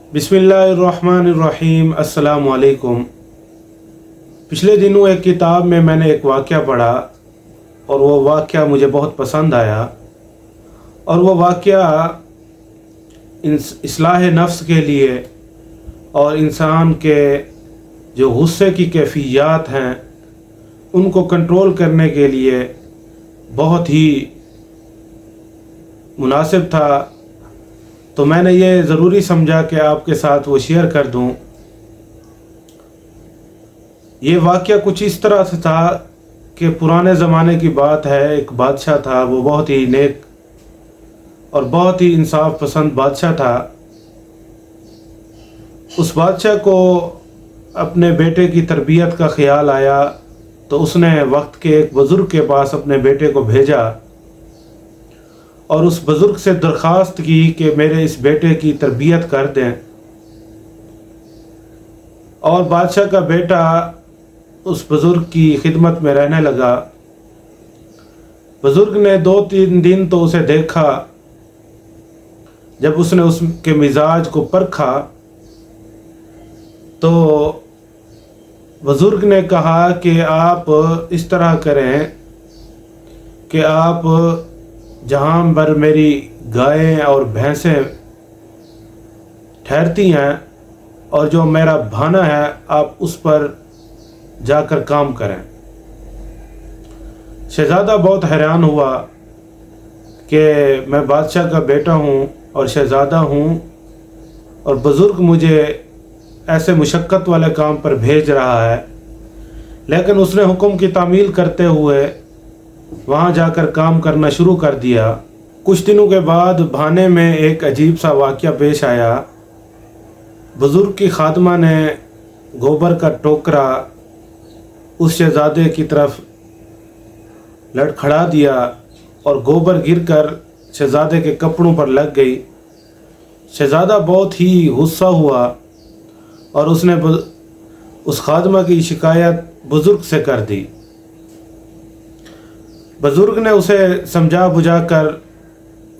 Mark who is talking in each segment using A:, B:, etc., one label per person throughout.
A: बिस्मिल्लाहिर्रहमानिर्रहीम। अस्सलाम वालेकुम। पिछले दिनों एक किताब में मैंने एक वाक़या पढ़ा और वो वाक़या मुझे बहुत पसंद आया। और वो वाक़या इस्लाह नफ्स के लिए और इंसान के जो गुस्से की कैफ़ियत हैं उनको कंट्रोल करने के लिए बहुत ही मुनासिब था। तो मैंने ये ज़रूरी समझा कि आपके साथ वो शेयर कर दूं। ये वाक़या कुछ इस तरह से था कि पुराने ज़माने की बात है। एक बादशाह था, वो बहुत ही नेक और बहुत ही इंसाफ पसंद बादशाह था। उस बादशाह को अपने बेटे की तरबियत का ख़्याल आया तो उसने वक्त के एक बुज़ुर्ग के पास अपने बेटे को भेजा और उस बुज़ुर्ग से दरख्वास्त की कि मेरे इस बेटे की तरबियत कर दें। और बादशाह का बेटा उस बुज़ुर्ग की खिदमत में रहने लगा। बुज़ुर्ग ने 2-3 दिन तो उसे देखा। जब उसने उसके मिजाज को परखा तो बुज़ुर्ग ने कहा कि आप इस तरह करें कि आप जहाँ पर मेरी गायें और भैंसें ठहरती हैं और जो मेरा भाना है आप उस पर जाकर काम करें। शहज़ादा बहुत हैरान हुआ कि मैं बादशाह का बेटा हूँ और शहज़ादा हूँ और बुज़ुर्ग मुझे ऐसे मुशक्क़त वाले काम पर भेज रहा है। लेकिन उसने हुक्म की तामील करते हुए वहाँ जाकर काम करना शुरू कर दिया। कुछ दिनों के बाद भाने में एक अजीब सा वाक़या पेश आया। बुज़ुर्ग की खादमा ने गोबर का टोकरा उस शहज़ादे की तरफ लड़खड़ा दिया और गोबर गिरकर शहज़ादे के कपड़ों पर लग गई। शहज़ादा बहुत ही गुस्सा हुआ और उसने उस खादमा की शिकायत बुज़ुर्ग से कर दी। बुज़ुर्ग ने उसे समझा बुझा कर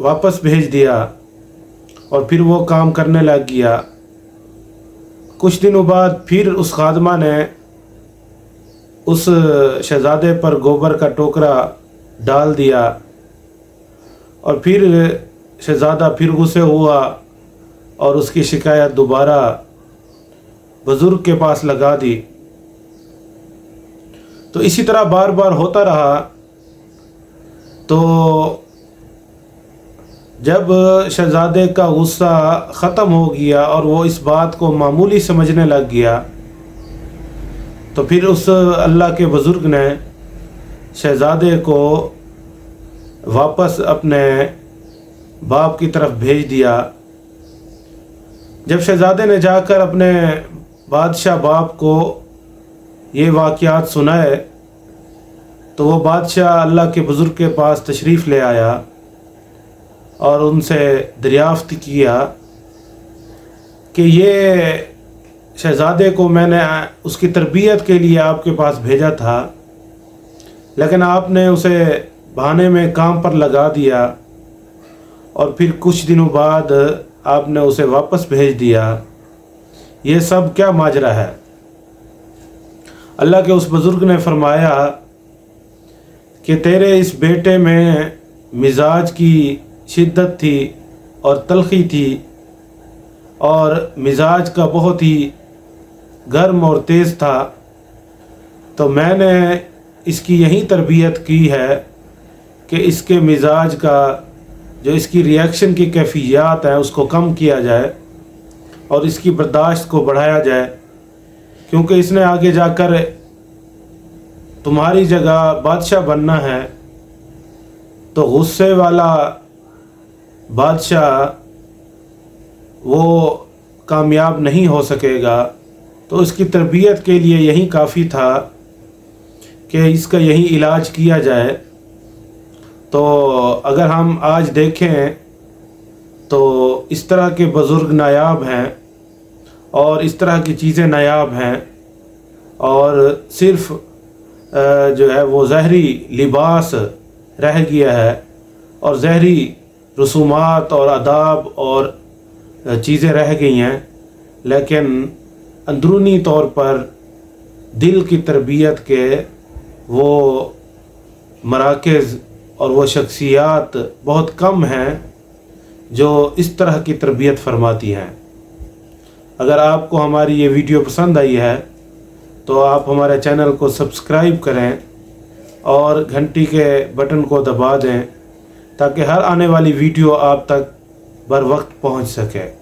A: वापस भेज दिया और फिर वो काम करने लग गया। कुछ दिनों बाद फिर उस खादमा ने उस शहज़ादे पर गोबर का टोकरा डाल दिया और फिर शहज़ादा फिर गुस्से हुआ और उसकी शिकायत दोबारा बुज़ुर्ग के पास लगा दी। तो इसी तरह बार बार होता रहा। तो जब शहज़ादे का गुस्सा ख़त्म हो गया और वो इस बात को मामूली समझने लग गया तो फिर उस अल्लाह के बुज़ुर्ग ने शहज़ादे को वापस अपने बाप की तरफ भेज दिया। जब शहज़ादे ने जाकर अपने बादशाह बाप को ये वाक़यात सुनाए तो वो बादशाह अल्लाह के बुज़ुर्ग के पास तशरीफ़ ले आया और उनसे दरियाफ़्त किया कि ये शहज़ादे को मैंने उसकी तरबियत के लिए आपके पास भेजा था लेकिन आपने उसे बहाने में काम पर लगा दिया और फिर कुछ दिनों बाद आपने उसे वापस भेज दिया। ये सब क्या माजरा है? अल्लाह के उस बुज़ुर्ग ने फरमाया कि तेरे इस बेटे में मिजाज की शिद्दत थी और तलख़ी थी और मिजाज का बहुत ही गर्म और तेज़ था। तो मैंने इसकी यही तरबियत की है कि इसके मिजाज का जो इसकी रिएक्शन की कैफ़ियत है उसको कम किया जाए और इसकी बर्दाश्त को बढ़ाया जाए, क्योंकि इसने आगे जाकर तुम्हारी जगह बादशाह बनना है। तो गुस्से वाला बादशाह वो कामयाब नहीं हो सकेगा। तो इसकी तरबियत के लिए यही काफ़ी था कि इसका यही इलाज किया जाए। तो अगर हम आज देखें तो इस तरह के बुज़ुर्ग नायाब हैं और इस तरह की चीज़ें नायाब हैं और सिर्फ़ जो है वो ज़हरी लिबास रह गया है और ज़हरी रसूमात और आदाब और चीज़ें रह गई हैं। لیکن اندرونی طور پر دل کی تربیت کے وہ مراکز اور وہ شخصیات بہت کم ہیں جو اس طرح کی تربیت فرماتی ہیں۔ اگر آپ کو ہماری یہ ویڈیو پسند آئی ہے تو آپ ہمارے چینل کو سبسکرائب کریں اور گھنٹی کے بٹن کو دبا دیں تاکہ ہر آنے والی ویڈیو آپ تک بر وقت پہنچ سکے۔